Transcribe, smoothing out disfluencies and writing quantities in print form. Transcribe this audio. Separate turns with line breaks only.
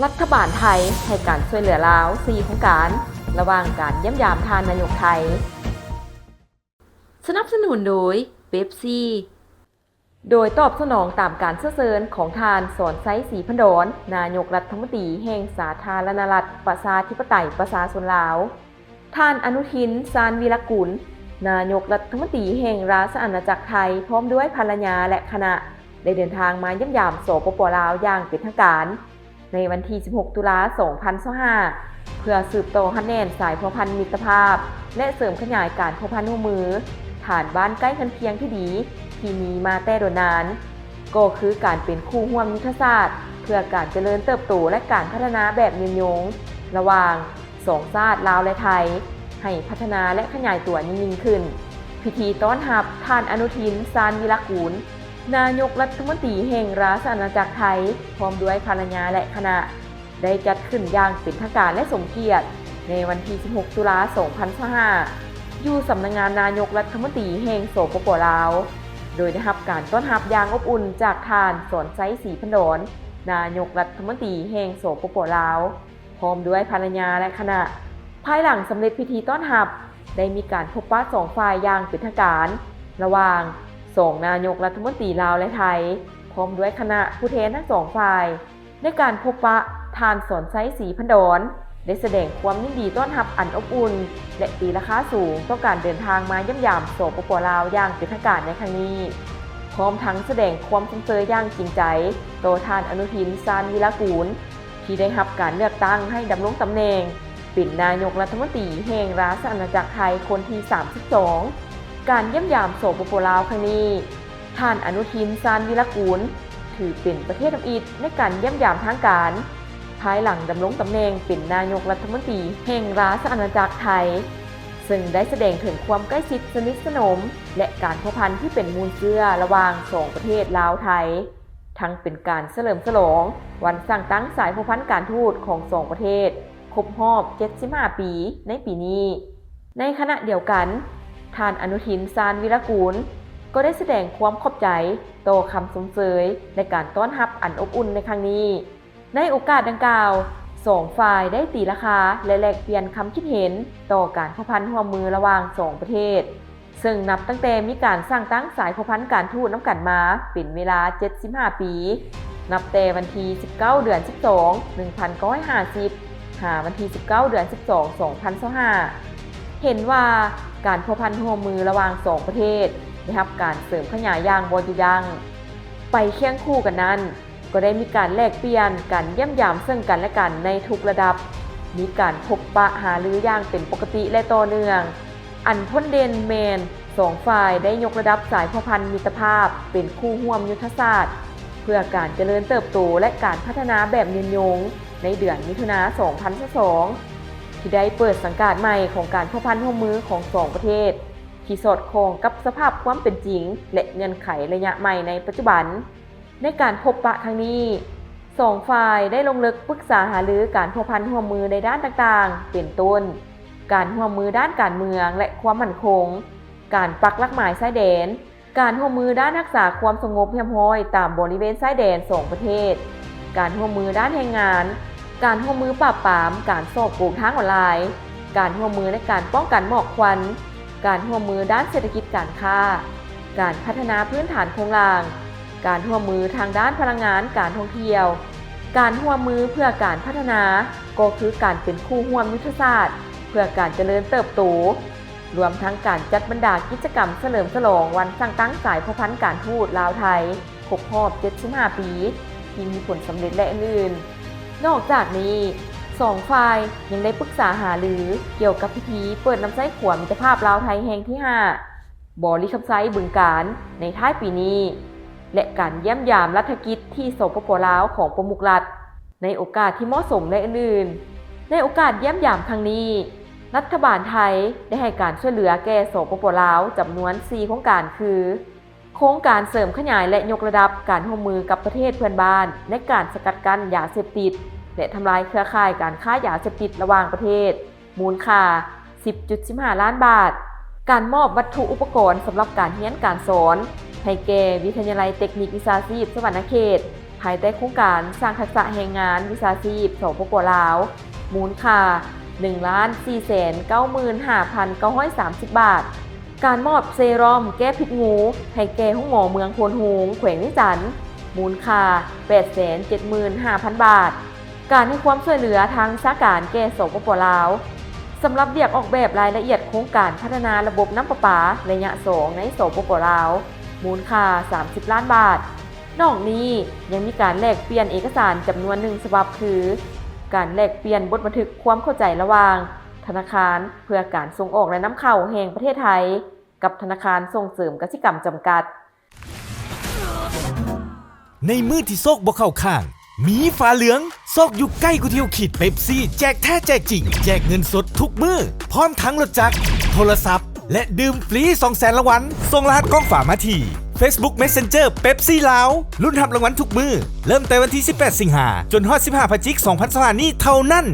รัฐบาลไทยให้การช่วยเหลือลาว4โครงการระหว่างการเยี่ยมยามทานนายกไทยสนับสนุนโดยเป๊ปซี่โดยตอบสนองตามการเชิญของทานสอนไซศรีพันดรนายกรัฐมนตรีแห่งสาธารณรัฐประชาธิปไตยประชาชนลาวท่านอนุทิน ชาญวีรกุลนายกรัฐมนตรีแห่งราชอาณาจักรไทยพร้อมด้วยภรรยาและคณะได้เดินทางมาเยี่ยมยามสปป.ลาวอย่างเป็นทางการในวันที่ 16 ตุลาคม 2025 เพื่อสืบต่อคะแนนสายพัวพันธ์มิตรภาพและเสริมขยายการพัวพันธ์ร่วมมือฐานบ้านใกล้เคียงที่ดีที่มีมาแต่โดยนานก็คือการเป็นคู่ร่วมยุทธศาสตร์เพื่อการเจริญเติบโตและการพัฒนาแบบยืนยงระหว่างสองชาติลาวและไทยให้พัฒนาและขยายตัวยิ่งขึ้นพิธีต้อนรับท่านอนุทิน ชาญวีรกุลนายกรัฐมนตรีแห่งราชอาณาจักรไทยพร้อมด้วยภรรยาและคณะได้จัดขึ้นอย่างเป็นทางการและสมเกียรติในวันที่ 16 ตุลาคม 2025 อยู่สำนักงานนายกรัฐมนตรีแห่งสปป.ลาวโดยได้รับการต้อนรับอย่างอบอุ่นจากท่านสอนไซศรีพันดรนายกรัฐมนตรีแห่งสปป.ลาวพร้อมด้วยภรรยาและคณะภายหลังสำเร็จพิธีต้อนรับได้มีการพบปะสองฝ่ายอย่างเป็นทางการระหว่างสองนายกรัฐมนตรีลาวและไทยพร้อมด้วยคณะผู้แทนทั้งสองฝ่ายในการพบปะท่านสอนไซศรีพันดรได้แสดงความยินดีต้อนรับอันอบอุ่นและตีราคาสูงต่อการเดินทางมาเยี่ยมยามสปป.ลาวอย่างเป็นทางการในครั้งนี้พร้อมทั้งแสดงความสนใจอย่างจริงใจต่อท่านอนุทิน ชาญวีรกุลที่ได้รับการเลือกตั้งให้ดำรงตำแหน่งเป็นนายกรัฐมนตรีแห่งราชอาณาจักรไทยคนที่ 32 การเยี่ยมยามสปป.ลาวครั้งนี้ท่านอนุทิน ชาญวีรกุลถือเป็นประเทศทำอิฐในการเยี่ยมยามทางการภายหลังดำรงตำแหน่งเป็นนายกรัฐมนตรีแห่งราชอาณาจักรไทยซึ่งได้แสดงถึงความใกล้ชิดสนิทสนมและการพัวพันที่เป็นมูลเชื้อระหว่างสองประเทศลาวไทยทั้งเป็นการเฉลิมฉลองวันสร้างตั้งสายพัวพันการทูตของสองประเทศครบรอบ 75 ปีในปีนี้ในขณะเดียวกันท่านอนุทิน ชาญวีรกุลก็ได้แสดงความขอบใจต่อคำชมเชยในการต้อนรับอันอบอุ่นในครั้งนี้ในโอกาสดังกล่าวสองฝ่ายได้ตีราคาและแลกเปลี่ยนคำคิดเห็นต่อการพัวพันร่วมมือระหว่างสองประเทศซึ่งนับตั้งแต่มีการสร้างตั้งสายพัวพันการทูตน้ำกันมาเป็นเวลา 75 ปีนับแต่วันที่ 19 เดือน 12 1950 หาวันที่ 19 เดือน 12 2025 เห็นว่าการพัวพันร่วมมือระหว่างสองประเทศได้รับการเสริมขยายอย่างบ่หยุดยั้งไปเคียงคู่กันนั้นก็ได้มีการแลกเปลี่ยนการเยี่ยมยามซึ่งกันและกันในทุกระดับมีการพบปะหารืออย่างเป็นปกติและต่อเนื่องอันพ้นเด่นแมนสองฝ่ายได้ยกระดับสายพัวพันมิตรภาพเป็นคู่ร่วมยุทธศาสตร์เพื่อการเจริญเติบโตและการพัฒนาแบบยืนยงในเดือนมิถุนายน 2022 ที่ได้เปิดสังกัดใหม่ของการพัวพันร่วมมือของสองประเทศที่สอดคล้องกับสภาพความเป็นจริงและเงื่อนไขระยะใหม่ในปัจจุบันในการพบปะครั้งนี้สองฝ่ายได้ลงลึกปรึกษาหารือการพัวพันร่วมมือในด้านต่างๆเป็นต้นการร่วมมือด้านการเมืองและความมั่นคงการปักหลักหมายชายแดนการร่วมมือด้านรักษาความสงบเรียบร้อยตามบริเวณชายแดนสองประเทศการร่วมมือด้านแรงงานการร่วมมือปราบปรามการฉ้อโกงทางออนไลน์การร่วมมือในการป้องกันหมอกควันการร่วมมือด้านเศรษฐกิจการค้าการพัฒนาพื้นฐานโครงสร้างการร่วมมือทางด้านพลังงานการท่องเที่ยวการร่วมมือเพื่อการพัฒนาก็คือการเป็นคู่ร่วมยุทธศาสตร์เพื่อการเจริญเติบโตรวมทั้งการจัดบรรดากิจกรรมเฉลิมฉลองวันสร้างตั้งสายพัวพันการทูตลาวไทยครบรอบ 75 ปีที่มีผลสำเร็จและอื่นๆนอกจากนี้สองฝ่ายยังได้ปรึกษาหารือเกี่ยวกับพิธีเปิดน้ำใช้ขวดมิตรภาพลาวไทยแห่งที่ 5 บ่อลิคำไซบึงกาฬในท้ายปีนี้และการเยี่ยมยามรัฐกิจที่สปป.ลาวของประมุขรัฐในโอกาสที่เหมาะสมและอื่นๆในโอกาสเยี่ยมยามครั้งนี้รัฐบาลไทยได้ให้การช่วยเหลือแก่สปป.ลาวจำนวน 4 โครงการคือโครงการเสริมขยายและยกระดับการร่วมมือกับประเทศเพื่อนบ้านในการสกัดกั้นยาเสพติดและทำลายเครือข่ายการค้ายาเสพติดระหว่างประเทศมูลค่า 10.15 ล้านบาทการมอบวัตถุอุปกรณ์สำหรับการเรียนการสอนให้แก่วิทยาลัยเทคนิควิชาชีพสวรรณเขต ภายใต้โครงการสร้างทักษะแรงงานวิชาชีพสปป.ลาวมูลค่า 1,495,930 บาทการมอบเซรั่มแก้พิษงูให้แก่ห้องหมอเมืองโพนโฮงแขวงนิจันทร์มูลค่า 875,000 บาทการให้ความช่วยเหลือทางราชการแก่สปป.ลาวสำหรับเรียกออกแบบรายละเอียดโครงการพัฒนาระบบน้ำประปาระยะ2ในสปป.ลาวมูลค่า 30 ล้านบาทนอกนี้ยังมีการแลกเปลี่ยนเอกสารจำนวน1ฉบับคือการแลกเปลี่ยนบทบันทึกความเข้าใจระหว่างธนาคารเพื่อการส่งออกและนำเข้าแห่งประเทศไทยกับธนาคารส่งเสริมกสิกรรมจำกัด
ในมือที่โซกบ่เข้าข้างมีฝาเหลืองโซกอยู่ใกล้กูเที่ยวขีดเป๊ปซี่แจกแท้แจกจริงแจกเงินสดทุกมือพร้อมทั้งรถจักรโทรศัพท์และดื่มฟรี 200,000 รางวัลส่งรหัสกล้องฝามาที่ Facebook Messenger เป๊ปซี่ลาวลุ้นรับรางวัลทุกมือเริ่มแต่วันที่18 สิงหาจนฮอด15 พฤศจิกายน 2025นี้เท่านั้น